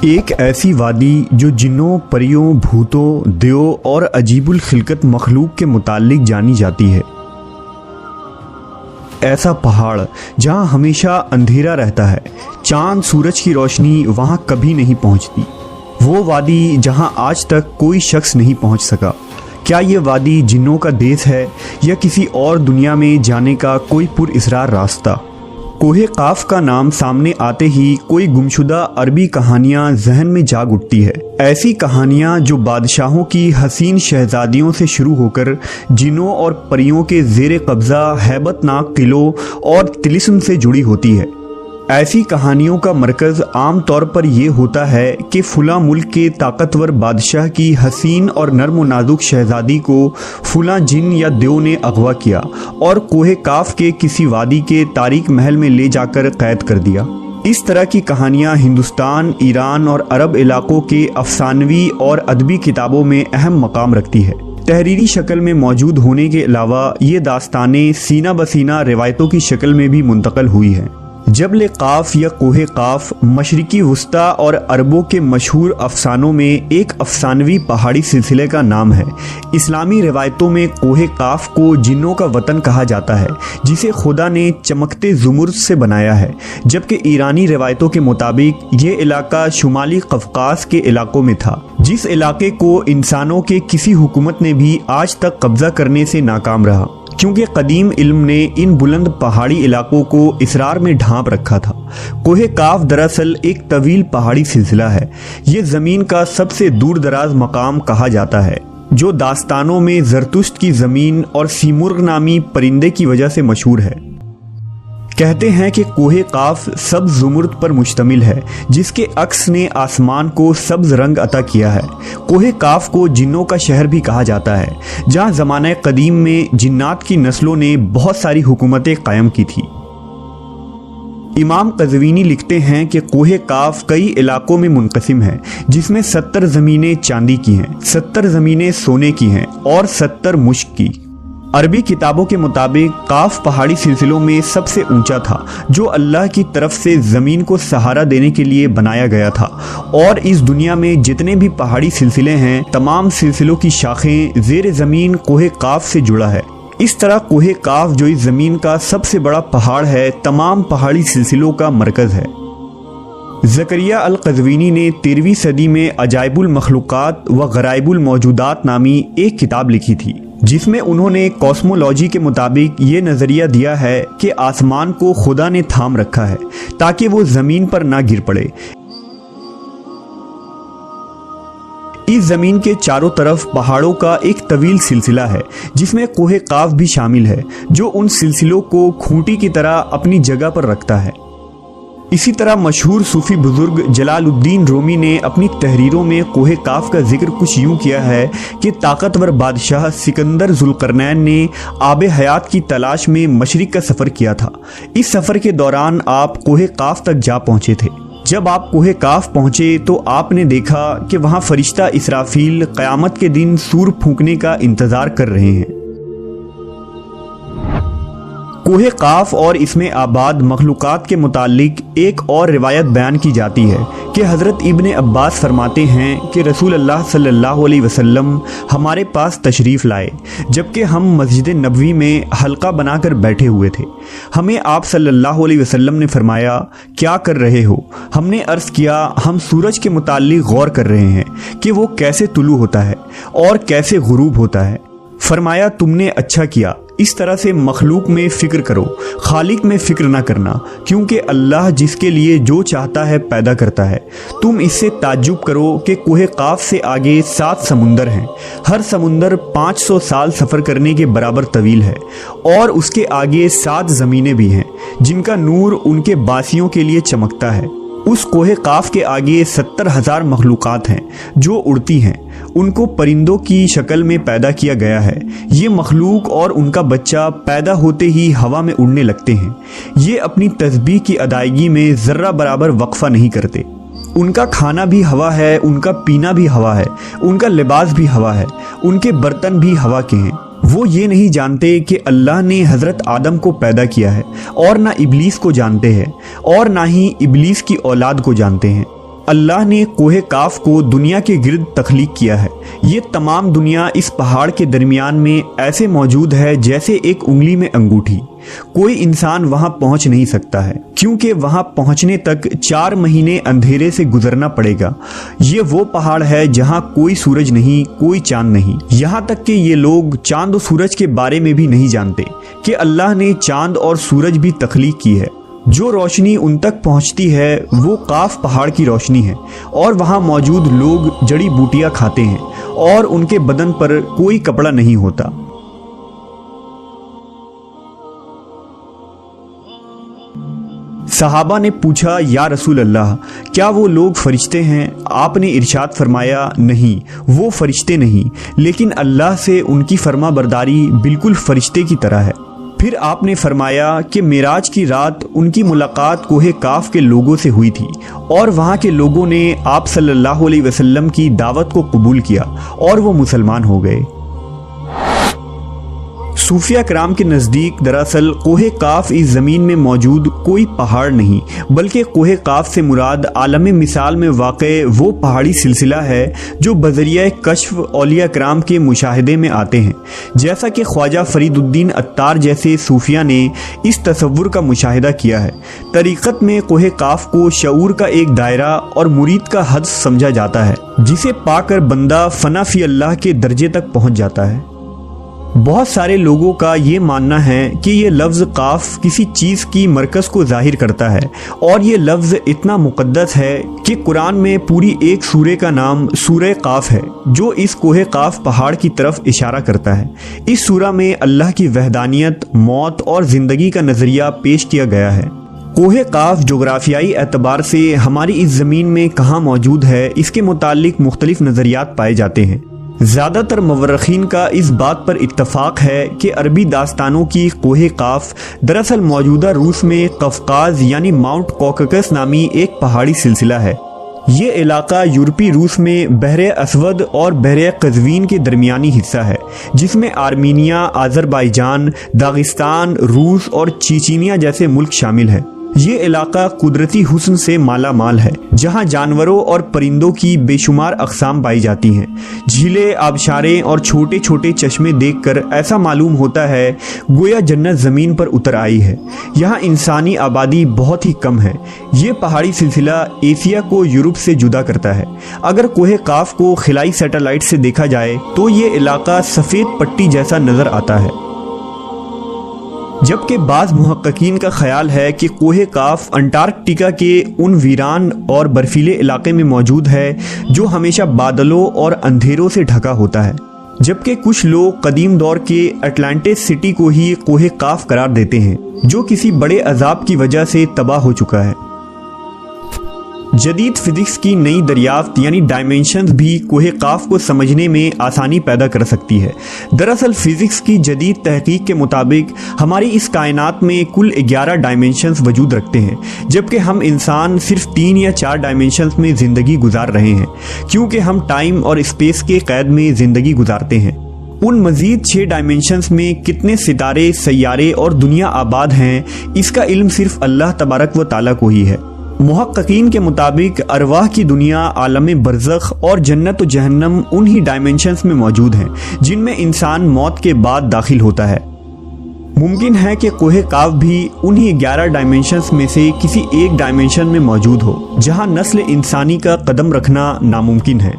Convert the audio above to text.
ایک ایسی وادی جو جنوں، پریوں، بھوتوں، دیو اور عجیب الخلقت مخلوق کے متعلق جانی جاتی ہے۔ ایسا پہاڑ جہاں ہمیشہ اندھیرا رہتا ہے، چاند سورج کی روشنی وہاں کبھی نہیں پہنچتی۔ وہ وادی جہاں آج تک کوئی شخص نہیں پہنچ سکا۔ کیا یہ وادی جنوں کا دیس ہے یا کسی اور دنیا میں جانے کا کوئی پراسرار راستہ؟ کوہ قاف کا نام سامنے آتے ہی کوئی گمشدہ عربی کہانیاں ذہن میں جاگ اٹھتی ہے۔ ایسی کہانیاں جو بادشاہوں کی حسین شہزادیوں سے شروع ہو کر جنوں اور پریوں کے زیر قبضہ ہیبت ناک قلعوں اور طلسم سے جڑی ہوتی ہے۔ ایسی کہانیوں کا مرکز عام طور پر یہ ہوتا ہے کہ فلاں ملک کے طاقتور بادشاہ کی حسین اور نرم و نازک شہزادی کو فلاں جن یا دیو نے اغوا کیا اور کوہ قاف کے کسی وادی کے تاریک محل میں لے جا کر قید کر دیا۔ اس طرح کی کہانیاں ہندوستان، ایران اور عرب علاقوں کے افسانوی اور ادبی کتابوں میں اہم مقام رکھتی ہے۔ تحریری شکل میں موجود ہونے کے علاوہ یہ داستانیں سینہ بسینہ روایتوں کی شکل میں بھی منتقل ہوئی ہیں۔ جبل قاف یا کوہ قاف مشرقی وسطیٰ اور عربوں کے مشہور افسانوں میں ایک افسانوی پہاڑی سلسلے کا نام ہے۔ اسلامی روایتوں میں کوہ قاف کو جنوں کا وطن کہا جاتا ہے جسے خدا نے چمکتے زمرد سے بنایا ہے، جبکہ ایرانی روایتوں کے مطابق یہ علاقہ شمالی قفقاز کے علاقوں میں تھا، جس علاقے کو انسانوں کے کسی حکومت نے بھی آج تک قبضہ کرنے سے ناکام رہا، کیونکہ قدیم علم نے ان بلند پہاڑی علاقوں کو اسرار میں ڈھانپ رکھا تھا۔ کوہ قاف دراصل ایک طویل پہاڑی سلسلہ ہے۔ یہ زمین کا سب سے دور دراز مقام کہا جاتا ہے، جو داستانوں میں زرتشت کی زمین اور سیمرغ نامی پرندے کی وجہ سے مشہور ہے۔ کہتے ہیں کہ کوہ قاف سبز زمرد پر مشتمل ہے، جس کے عکس نے آسمان کو سبز رنگ عطا کیا ہے۔ کوہ قاف کو جنوں کا شہر بھی کہا جاتا ہے، جہاں زمانہ قدیم میں جنات کی نسلوں نے بہت ساری حکومتیں قائم کی تھی۔ امام قزوینی لکھتے ہیں کہ کوہ قاف کئی علاقوں میں منقسم ہے، جس میں 70 زمینیں چاندی کی ہیں، 70 زمینیں سونے کی ہیں اور 70 مشک کی۔ عربی کتابوں کے مطابق قاف پہاڑی سلسلوں میں سب سے اونچا تھا، جو اللہ کی طرف سے زمین کو سہارا دینے کے لیے بنایا گیا تھا، اور اس دنیا میں جتنے بھی پہاڑی سلسلے ہیں، تمام سلسلوں کی شاخیں زیر زمین کوہ قاف سے جڑا ہے۔ اس طرح کوہ قاف جو اس زمین کا سب سے بڑا پہاڑ ہے، تمام پہاڑی سلسلوں کا مرکز ہے۔ زکریہ القزوینی نے 13ویں صدی میں عجائب المخلوقات و غرائب الموجودات نامی ایک کتاب لکھی تھی، جس میں انہوں نے کاسمولوجی کے مطابق یہ نظریہ دیا ہے کہ آسمان کو خدا نے تھام رکھا ہے تاکہ وہ زمین پر نہ گر پڑے۔ اس زمین کے چاروں طرف پہاڑوں کا ایک طویل سلسلہ ہے، جس میں کوہ قاف بھی شامل ہے، جو ان سلسلوں کو کھوٹی کی طرح اپنی جگہ پر رکھتا ہے۔ اسی طرح مشہور صوفی بزرگ جلال الدین رومی نے اپنی تحریروں میں کوہ قاف کا ذکر کچھ یوں کیا ہے کہ طاقتور بادشاہ سکندر ذوالقرنین نے آب حیات کی تلاش میں مشرق کا سفر کیا تھا۔ اس سفر کے دوران آپ کوہ قاف تک جا پہنچے تھے۔ جب آپ کوہ قاف پہنچے تو آپ نے دیکھا کہ وہاں فرشتہ اسرافیل قیامت کے دن سور پھونکنے کا انتظار کر رہے ہیں۔ کوہ قاف اور اس میں آباد مخلوقات کے متعلق ایک اور روایت بیان کی جاتی ہے کہ حضرت ابن عباس فرماتے ہیں کہ رسول اللہ صلی اللہ علیہ وسلم ہمارے پاس تشریف لائے، جبکہ ہم مسجد نبوی میں حلقہ بنا کر بیٹھے ہوئے تھے۔ ہمیں آپ صلی اللہ علیہ وسلم نے فرمایا، کیا کر رہے ہو؟ ہم نے عرض کیا، ہم سورج کے متعلق غور کر رہے ہیں کہ وہ کیسے طلوع ہوتا ہے اور کیسے غروب ہوتا ہے۔ فرمایا، تم نے اچھا کیا، اس طرح سے مخلوق میں فکر کرو، خالق میں فکر نہ کرنا، کیونکہ اللہ جس کے لیے جو چاہتا ہے پیدا کرتا ہے۔ تم اس سے تعجب کرو کہ کوہ قاف سے آگے 7 سمندر ہیں، ہر سمندر 500 سال سفر کرنے کے برابر طویل ہے، اور اس کے آگے 7 زمینیں بھی ہیں جن کا نور ان کے باسیوں کے لیے چمکتا ہے۔ اس کوہ قاف کے آگے 70,000 مخلوقات ہیں جو اڑتی ہیں، ان کو پرندوں کی شکل میں پیدا کیا گیا ہے۔ یہ مخلوق اور ان کا بچہ پیدا ہوتے ہی ہوا میں اڑنے لگتے ہیں۔ یہ اپنی تسبیح کی ادائیگی میں ذرہ برابر وقفہ نہیں کرتے۔ ان کا کھانا بھی ہوا ہے، ان کا پینا بھی ہوا ہے، ان کا لباس بھی ہوا ہے، ان کے برتن بھی ہوا کے ہیں۔ وہ یہ نہیں جانتے کہ اللہ نے حضرت آدم کو پیدا کیا ہے، اور نہ ابلیس کو جانتے ہیں، اور نہ ہی ابلیس کی اولاد کو جانتے ہیں۔ اللہ نے کوہ کاف کو دنیا کے گرد تخلیق کیا ہے۔ یہ تمام دنیا اس پہاڑ کے درمیان میں ایسے موجود ہے جیسے ایک انگلی میں انگوٹھی۔ کوئی انسان وہاں پہنچ نہیں سکتا ہے کیونکہ وہاں پہنچنے تک 4 مہینے اندھیرے سے گزرنا پڑے گا۔ یہ وہ پہاڑ ہے جہاں کوئی سورج نہیں، کوئی چاند نہیں، یہاں تک کہ یہ لوگ چاند و سورج کے بارے میں بھی نہیں جانتے کہ اللہ نے چاند اور سورج بھی تخلیق کی ہے۔ جو روشنی ان تک پہنچتی ہے وہ کاف پہاڑ کی روشنی ہے، اور وہاں موجود لوگ جڑی بوٹیاں کھاتے ہیں اور ان کے بدن پر کوئی کپڑا نہیں ہوتا۔ صحابہ نے پوچھا، یا رسول اللہ، کیا وہ لوگ فرشتے ہیں؟ آپ نے ارشاد فرمایا، نہیں، وہ فرشتے نہیں، لیکن اللہ سے ان کی فرما برداری بالکل فرشتے کی طرح ہے۔ پھر آپ نے فرمایا کہ معراج کی رات ان کی ملاقات کوہ کاف کے لوگوں سے ہوئی تھی، اور وہاں کے لوگوں نے آپ صلی اللہ علیہ وسلم کی دعوت کو قبول کیا اور وہ مسلمان ہو گئے۔ صوفیہ کرام کے نزدیک دراصل کوہ کاف اس زمین میں موجود کوئی پہاڑ نہیں، بلکہ کوہ کاف سے مراد عالم مثال میں واقع وہ پہاڑی سلسلہ ہے جو بذریعہ کشف اولیاء کرام کے مشاہدے میں آتے ہیں، جیسا کہ خواجہ فرید الدین عطار جیسے صوفیہ نے اس تصور کا مشاہدہ کیا ہے۔ طریقت میں کوہ کاف کو شعور کا ایک دائرہ اور مرید کا حد سمجھا جاتا ہے، جسے پا کر بندہ فنا فی اللہ کے درجے تک پہنچ جاتا ہے۔ بہت سارے لوگوں کا یہ ماننا ہے کہ یہ لفظ کاف کسی چیز کی مرکز کو ظاہر کرتا ہے، اور یہ لفظ اتنا مقدس ہے کہ قرآن میں پوری ایک سورہ کا نام سورہ قاف ہے، جو اس کوہ کاف پہاڑ کی طرف اشارہ کرتا ہے۔ اس سورہ میں اللہ کی وحدانیت، موت اور زندگی کا نظریہ پیش کیا گیا ہے۔ کوہ کاف جغرافیائی اعتبار سے ہماری اس زمین میں کہاں موجود ہے، اس کے متعلق مختلف نظریات پائے جاتے ہیں۔ زیادہ تر مورخین کا اس بات پر اتفاق ہے کہ عربی داستانوں کی کوہ کاف دراصل موجودہ روس میں قفقاز یعنی ماؤنٹ کوککس نامی ایک پہاڑی سلسلہ ہے۔ یہ علاقہ یورپی روس میں بحر اسود اور بحر قزوین کے درمیانی حصہ ہے، جس میں آرمینیا، آذربائیجان، داغستان، روس اور چیچینیا جیسے ملک شامل ہیں۔ یہ علاقہ قدرتی حسن سے مالا مال ہے، جہاں جانوروں اور پرندوں کی بے شمار اقسام پائی جاتی ہیں۔ جھیلیں، آبشاریں اور چھوٹے چھوٹے چشمے دیکھ کر ایسا معلوم ہوتا ہے گویا جنت زمین پر اتر آئی ہے۔ یہاں انسانی آبادی بہت ہی کم ہے۔ یہ پہاڑی سلسلہ ایشیا کو یورپ سے جدا کرتا ہے۔ اگر کوہ کاف کو خلائی سیٹلائٹ سے دیکھا جائے تو یہ علاقہ سفید پٹی جیسا نظر آتا ہے، جبکہ بعض محققین کا خیال ہے کہ کوہ کاف انٹارکٹیکا کے ان ویران اور برفیلے علاقے میں موجود ہے جو ہمیشہ بادلوں اور اندھیروں سے ڈھکا ہوتا ہے، جبکہ کچھ لوگ قدیم دور کے اٹلانٹس سٹی کو ہی کوہ کاف قرار دیتے ہیں، جو کسی بڑے عذاب کی وجہ سے تباہ ہو چکا ہے۔ جدید فزکس کی نئی دریافت یعنی ڈائمینشنز بھی کوہ کاف کو سمجھنے میں آسانی پیدا کر سکتی ہے۔ دراصل فزکس کی جدید تحقیق کے مطابق ہماری اس کائنات میں کل 11 ڈائمینشنز وجود رکھتے ہیں، جبکہ ہم انسان صرف 3 یا 4 ڈائمینشنز میں زندگی گزار رہے ہیں، کیونکہ ہم ٹائم اور اسپیس کے قید میں زندگی گزارتے ہیں۔ ان مزید 6 ڈائمینشنز میں کتنے ستارے، سیارے اور دنیا آباد ہیں، اس کا علم صرف اللہ تبارک و تعالیٰ کو ہی ہے۔ محققین کے مطابق ارواح کی دنیا، عالم برزخ اور جنت و جہنم انہی ڈائمینشنز میں موجود ہیں جن میں انسان موت کے بعد داخل ہوتا ہے۔ ممکن ہے کہ کوہ کاف بھی انہی 11 ڈائمینشنز میں سے کسی ایک ڈائمینشن میں موجود ہو، جہاں نسل انسانی کا قدم رکھنا ناممکن ہے۔